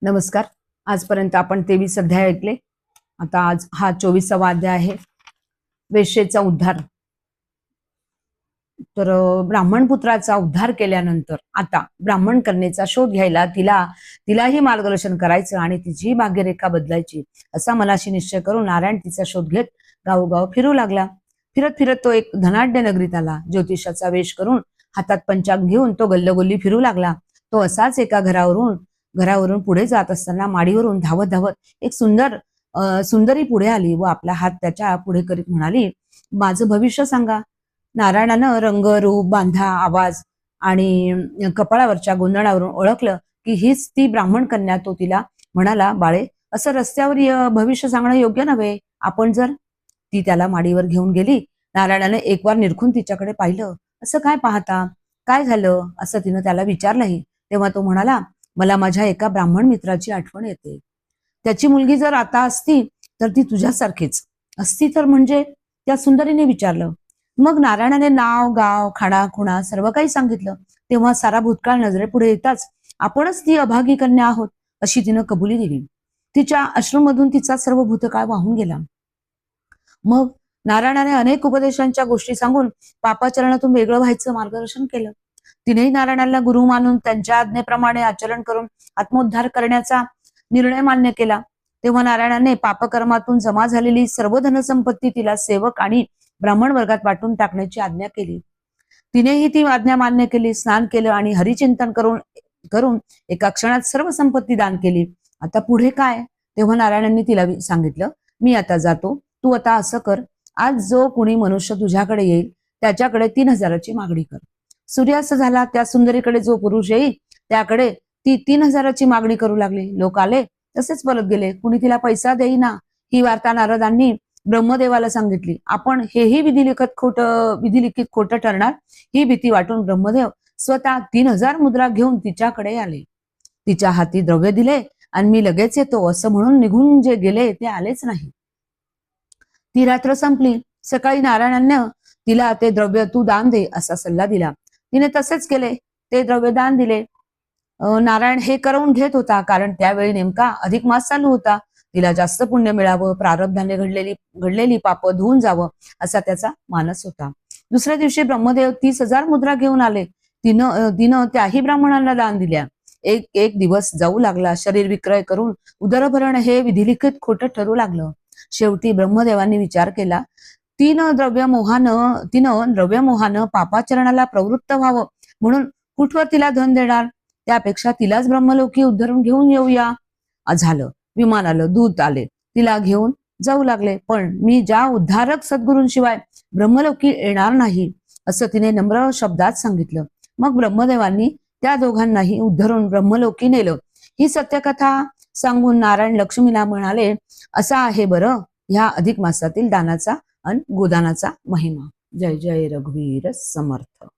नमस्कार. आजपर्यंत आपण 23 अध्याय ऐकले. आता आज हा 24वा अध्याय आहे, वेश्येचा उद्धार. तर ब्राह्मण पुत्राचा उद्धार केल्यानंतर आता ब्राह्मण कन्येचा शोध घ्यायला तिलाही मार्गदर्शन करायचं आणि तिचीही भाग्यरेखा बदलायची असा मनाशी निश्चय करून नारायण तिचा शोध घेत गावोगाव फिरू लागला. फिरत फिरत तो एक धनाढ्य नगरीत आला. ज्योतिषाचा वेश करून हातात पंचांग घेऊन तो गल्लोगल्ली फिरू लागला. तो असाच एका घरावरून पुढे जात असताना माडीवरून धावत धावत एक सुंदरी पुढे आली व आपला हात त्याच्या पुढे करीत म्हणाली, माझं भविष्य सांगा. नारायणानं रंग, रूप, बांधा, आवाज आणि कपाळावरच्या गोंधळावरून ओळखलं की हीच ती ब्राह्मण कन्या. तो तिला म्हणाला, बाळे, असं रस्त्यावर भविष्य सांगणं योग्य नव्हे. आपण जर. ती त्याला माडीवर घेऊन गेली. नारायणाने एक वार निरखून तिच्याकडे पाहिलं. असं काय पाहता? काय झालं? असं तिनं त्याला विचारलंही. तेव्हा तो म्हणाला, मला माझ्या एका ब्राह्मण मित्राची आठवण येते. त्याची मुलगी जर आता असती तर ती तुझ्यासारखीच असती तर. म्हणजे? त्या सुंदरीने विचारलं. मग नारायणाने नाव, गाव, खाणा खुणा सर्व काही सांगितलं. तेव्हा सारा भूतकाळ नजरेपुढे येताच आपणच ती अभागी कन्या आहोत अशी तिनं कबुली दिली. तिच्या अश्रूमधून तिचा सर्व भूतकाळ वाहून गेला. मग नारायणाने अनेक उपदेशांच्या गोष्टी सांगून पापाचरणातून वेगळं व्हायचं मार्गदर्शन केलं. तिनेही नारायणाला गुरु मानून त्यांच्या आज्ञेप्रमाणे आचरण करून आत्मोद्धार करण्याचा निर्णय मान्य केला. तेव्हा नारायणाने पापकर्मातून जमा झालेली सर्व धनसंपत्ती तिला सेवक आणि ब्राह्मण वर्गात वाटून टाकण्याची आज्ञा केली. तिनेही ती आज्ञा मान्य केली. स्नान केलं आणि हरिचिंतन करून एका क्षणात सर्व संपत्ती दान केली. आता पुढे काय? तेव्हा नारायणांनी तिला सांगितलं, मी आता जातो. तू आता असं कर, आज जो कुणी मनुष्य तुझ्याकडे येईल त्याच्याकडे 3,000ची मागणी कर. सूर्यास्त झाला. त्या सुंदरीकडे जो पुरुष येईल त्याकडे ती 3,000ची मागणी करू लागली. लोक आले तसेच परत गेले. कुणी तिला पैसा देईना. ही वार्ता नारदांनी ब्रह्मदेवाला सांगितली. आपण हेही विधिलिखित खोटं ठरणार ही भीती वाटून ब्रह्मदेव स्वतः 3,000 मुद्रा घेऊन तिच्याकडे आले. तिच्या हाती द्रव्य दिले आणि मी लगेच येतो असं म्हणून निघून जे गेले ते आलेच नाही. ती रात्र संपली. सकाळी नारायणाने तिला ते द्रव्य तू दान दे असा सल्ला दिला. तिने तसेच केले. ते द्रव्य दान दिले. नारायण हे करवून घेत होता, कारण त्यावेळी नेमका अधिक मास चालू होता. तिला जास्त पुण्य मिळावं, प्रारब्धाने घडलेली पाप धुवून जावं असा त्याचा मानस होता. दुसऱ्या दिवशी ब्रह्मदेव 30,000 मुद्रा घेऊन आले. तिनं त्याही ब्राह्मणांना दान दिल्या. एक दिवस जाऊ लागला. शरीर विक्रय करून उदरभरण हे विधिलिखित खोटं ठरू लागलं. शेवटी ब्रह्मदेवांनी विचार केला, तिनं द्रव्यमोहानं पापाचरणाला प्रवृत्त व्हावं म्हणून कुठवर तिला धन देणार. त्यापेक्षा तिलाच ब्रह्मलोकी उद्धरून घेऊन येऊया. झालं. विमान आलं, दूत आले, तिला घेऊन जाऊ लागले. पण मी ज्या उद्धारक सद्गुरूंशिवाय ब्रह्मलोकी येणार नाही असं तिने नम्र शब्दात सांगितलं. मग ब्रह्मदेवांनी त्या दोघांनाही उद्धरून ब्रह्मलोकी नेलं. ही सत्यकथा सांगून नारायण लक्ष्मीला म्हणाले, असा आहे बरं ह्या अधिक मासातील दानाचा आणि गोदानाचा महिमा. जय जय रघुवीर समर्थ.